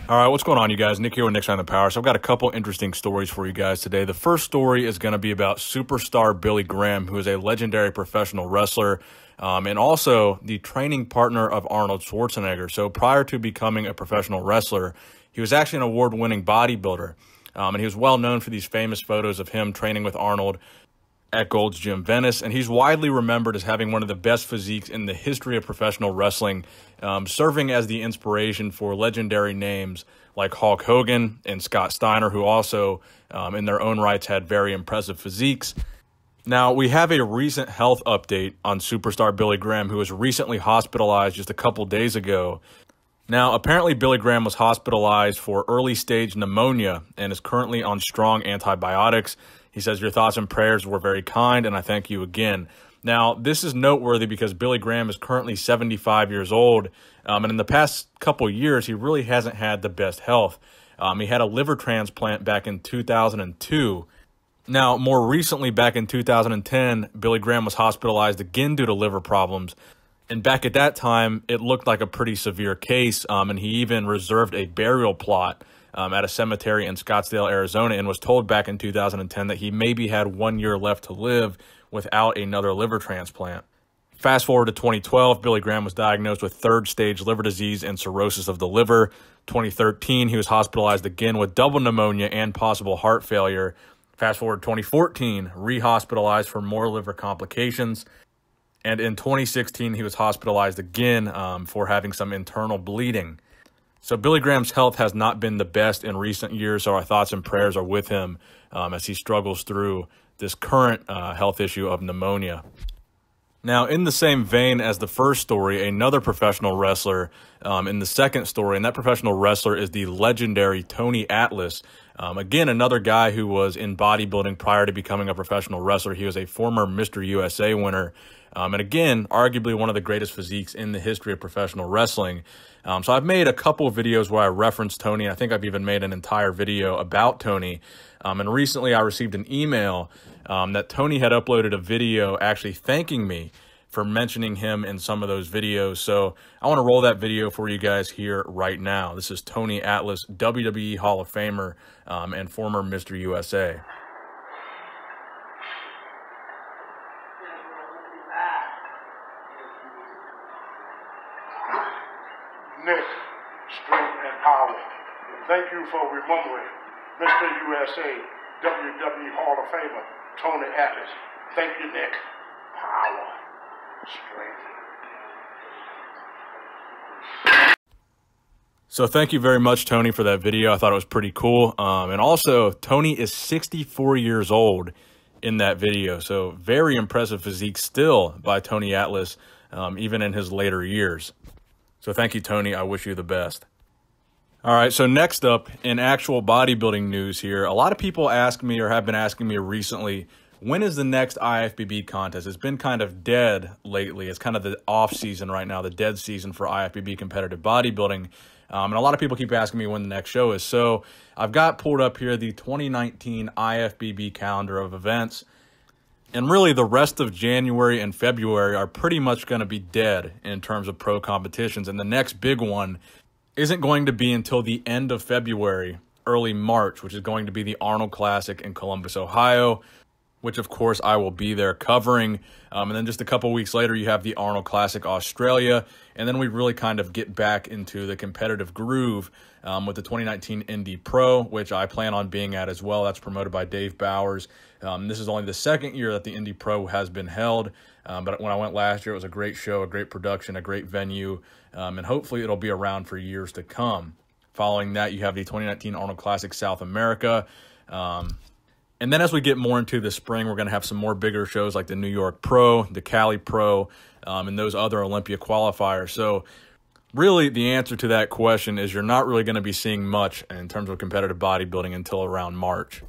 All right, what's going on, you guys? Nick here with Nick's on the Power. So I've got a couple interesting stories for you guys today. The first story is going to be about superstar Billy Graham, who is a legendary professional wrestler and also the training partner of Arnold Schwarzenegger. So prior to becoming a professional wrestler, he was actually an award-winning bodybuilder, and he was well known for these famous photos of him training with Arnold at Gold's Gym Venice, and he's widely remembered as having one of the best physiques in the history of professional wrestling, serving as the inspiration for legendary names like Hulk Hogan and Scott Steiner, who also, in their own rights, had very impressive physiques. Now, we have a recent health update on superstar Billy Graham, who was recently hospitalized just a couple days ago. Now, apparently Billy Graham was hospitalized for early-stage pneumonia and is currently on strong antibiotics. He says, "Your thoughts and prayers were very kind, and I thank you again." Now, this is noteworthy because Billy Graham is currently 75 years old, and in the past couple years, he really hasn't had the best health. He had a liver transplant back in 2002. Now, more recently, back in 2010, Billy Graham was hospitalized again due to liver problems. And back at that time, it looked like a pretty severe case, and he even reserved a burial plot at a cemetery in Scottsdale, Arizona, and was told back in 2010 that he maybe had 1 year left to live without another liver transplant. Fast forward to 2012, Billy Graham was diagnosed with third-stage liver disease and cirrhosis of the liver. 2013, he was hospitalized again with double pneumonia and possible heart failure. Fast forward to 2014, re-hospitalized for more liver complications. And in 2016, he was hospitalized again for having some internal bleeding. So Billy Graham's health has not been the best in recent years, so our thoughts and prayers are with him as he struggles through this current health issue of pneumonia. Now, in the same vein as the first story, another professional wrestler in the second story, and that professional wrestler is the legendary Tony Atlas. Again, another guy who was in bodybuilding prior to becoming a professional wrestler. He was a former Mr. USA winner. And again, arguably one of the greatest physiques in the history of professional wrestling. So I've made a couple of videos where I reference Tony. I think I've even made an entire video about Tony. And recently I received an email that Tony had uploaded a video actually thanking me for mentioning him in some of those videos. So I want to roll that video for you guys here right now. This is Tony Atlas, WWE Hall of Famer and former Mr. USA. Nick, strength and power. Thank you for remembering Mr. USA, WWE Hall of Famer, Tony Atlas. Thank you, Nick. Power, strength. So thank you very much, Tony, for that video. I thought it was pretty cool. And also, Tony is 64 years old in that video. So very impressive physique still by Tony Atlas, even in his later years. So thank you, Tony. I wish you the best. All right, so next up, in actual bodybuilding news here, a lot of people ask me or have been asking me recently, when is the next IFBB contest? It's been kind of dead lately. It's kind of the off season right now, the dead season for IFBB competitive bodybuilding. And a lot of people keep asking me when the next show is. So I've got pulled up here the 2019 IFBB calendar of events. And really, the rest of January and February are pretty much going to be dead in terms of pro competitions. And the next big one isn't going to be until the end of February, early March, which is going to be the Arnold Classic in Columbus, Ohio, which, of course, I will be there covering. And then just a couple weeks later, you have the Arnold Classic Australia. And then we really kind of get back into the competitive groove with the 2019 Indy Pro, which I plan on being at as well. That's promoted by Dave Bowers. This is only the second year that the Indy Pro has been held. But when I went last year, it was a great show, a great production, a great venue. And hopefully it'll be around for years to come. Following that, you have the 2019 Arnold Classic South America. And then as we get more into the spring, we're going to have some more bigger shows like the New York Pro, the Cali Pro, and those other Olympia qualifiers. So really, the answer to that question is you're not really going to be seeing much in terms of competitive bodybuilding until around March.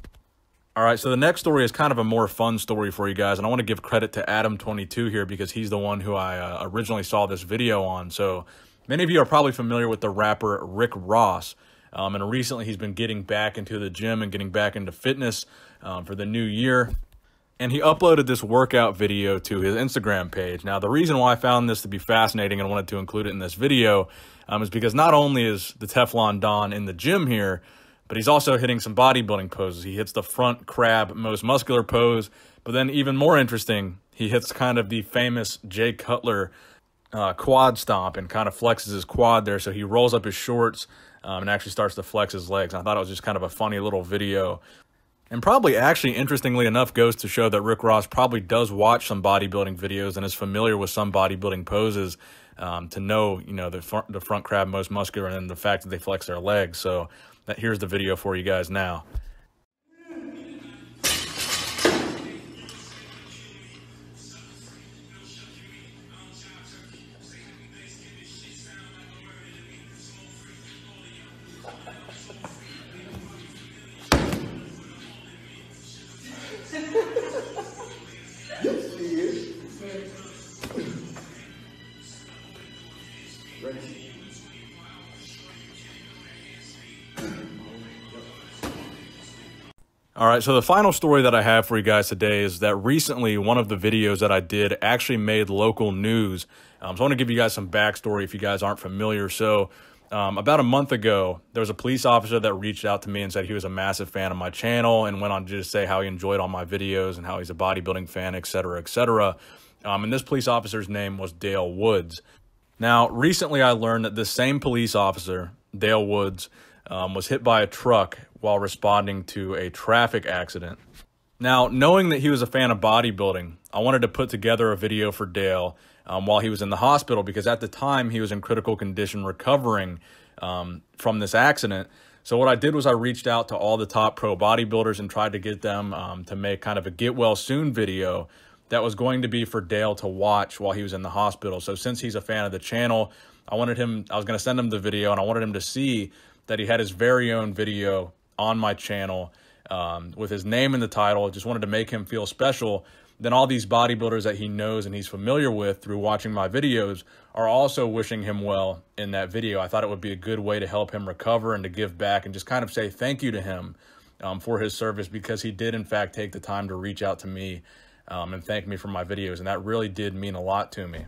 All right, so the next story is kind of a more fun story for you guys, and I want to give credit to Adam22 here because he's the one who I originally saw this video on. So many of you are probably familiar with the rapper Rick Ross, and recently he's been getting back into the gym and getting back into fitness for the new year. and he uploaded this workout video to his Instagram page. Now, the reason why I found this to be fascinating and wanted to include it in this video is because not only is the Teflon Don in the gym here, but he's also hitting some bodybuilding poses. He hits the front crab most muscular pose, but then even more interesting, he hits kind of the famous Jay Cutler quad stomp and kind of flexes his quad there. So he rolls up his shorts and actually starts to flex his legs. And I thought it was just kind of a funny little video. And probably actually, interestingly enough, goes to show that Rick Ross probably does watch some bodybuilding videos and is familiar with some bodybuilding poses to know, you know, the front crab most muscular and then the fact that they flex their legs. So here's the video for you guys now. All right, so the final story that I have for you guys today is that recently one of the videos that I did actually made local news. So I want to give you guys some backstory if you guys aren't familiar. So about a month ago, there was a police officer that reached out to me and said he was a massive fan of my channel and went on to just say how he enjoyed all my videos and how he's a bodybuilding fan, et cetera, et cetera. And this police officer's name was Dale Woods. Now, recently I learned that this same police officer, Dale Woods, was hit by a truck while responding to a traffic accident. Now, knowing that he was a fan of bodybuilding, I wanted to put together a video for Dale while he was in the hospital, because at the time he was in critical condition recovering from this accident. So what I did was I reached out to all the top pro bodybuilders and tried to get them to make kind of a get well soon video that was going to be for Dale to watch while he was in the hospital. So since he's a fan of the channel, I was going to send him the video, and I wanted him to see that he had his very own video on my channel with his name in the title. Just wanted to make him feel special. Then all these bodybuilders that he knows and he's familiar with through watching my videos are also wishing him well in that video. I thought it would be a good way to help him recover and to give back and just kind of say thank you to him for his service, because he did in fact take the time to reach out to me and thank me for my videos. And that really did mean a lot to me.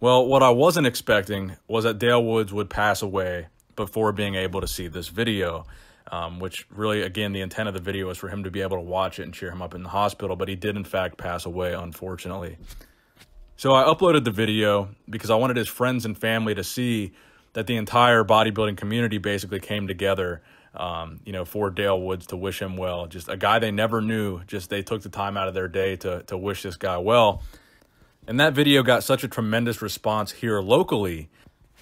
Well, what I wasn't expecting was that Dale Woods would pass away before being able to see this video, which really, again, the intent of the video was for him to be able to watch it and cheer him up in the hospital, but he did in fact pass away, unfortunately. So I uploaded the video because I wanted his friends and family to see that the entire bodybuilding community basically came together, you know, for Dale Woods to wish him well. Just a guy they never knew, just they took the time out of their day to wish this guy well. And that video got such a tremendous response here locally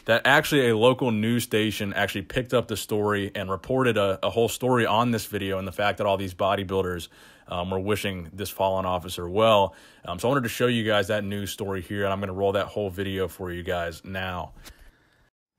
that actually a local news station actually picked up the story and reported a whole story on this video and the fact that all these bodybuilders were wishing this fallen officer well. So I wanted to show you guys that news story here, and I'm going to roll that whole video for you guys now.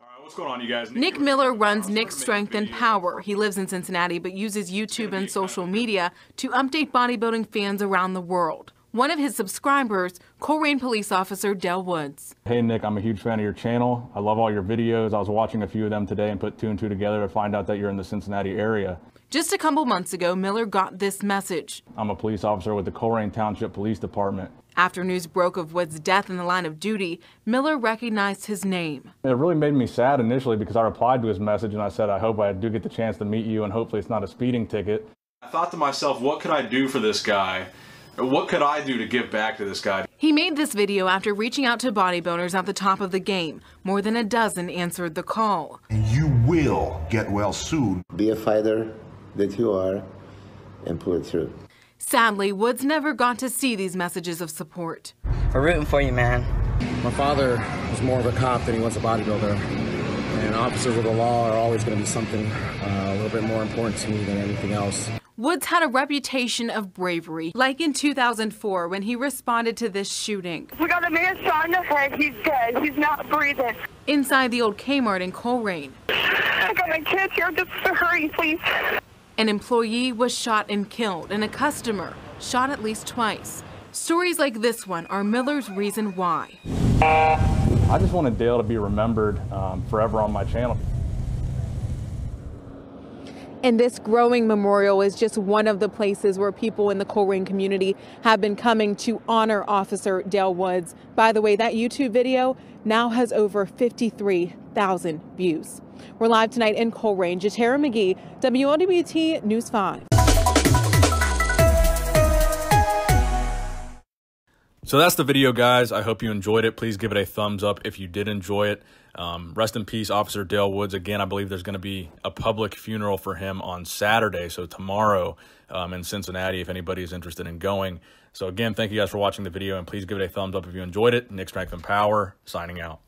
All right, what's going on, you guys? Nick Miller runs Nick's Strength and Power. He lives in Cincinnati but uses YouTube and social media to update bodybuilding fans around the world. One of his subscribers, Coleraine police officer Dale Woods. Hey Nick, I'm a huge fan of your channel. I love all your videos. I was watching a few of them today and put 2 and 2 together to find out that you're in the Cincinnati area. Just a couple months ago, Miller got this message. I'm a police officer with the Coleraine Township Police Department. After news broke of Woods' death in the line of duty, Miller recognized his name. It really made me sad initially because I replied to his message and I said, I hope I do get the chance to meet you and hopefully it's not a speeding ticket. I thought to myself, what could I do for this guy? What could I do to give back to this guy? He made this video after reaching out to bodybuilders at the top of the game. More than a dozen answered the call. You will get well soon. Be a fighter that you are and pull it through. Sadly, Woods never got to see these messages of support. We're rooting for you, man. My father was more of a cop than he was a bodybuilder. And officers of the law are always going to be something a little bit more important to me than anything else. Woods had a reputation of bravery, like in 2004 when he responded to this shooting. We got a man shot in the head. He's dead. He's not breathing. Inside the old Kmart in Coleraine. I got my kids here. Just hurry, please. An employee was shot and killed, and a customer shot at least twice. Stories like this one are Miller's reason why. I just wanted Dale to be remembered forever on my channel. And this growing memorial is just one of the places where people in the Colerain community have been coming to honor Officer Dale Woods. By the way, that YouTube video now has over 53,000 views. We're live tonight in Colerain. Jatera McGee, WLWT News 5. So that's the video, guys. I hope you enjoyed it. Please give it a thumbs up if you did enjoy it. Rest in peace, Officer Dale Woods. Again, I believe there's going to be a public funeral for him on Saturday, so tomorrow in Cincinnati, if anybody is interested in going. So again, thank you guys for watching the video, and please give it a thumbs up if you enjoyed it. Nick Strength and Power, signing out.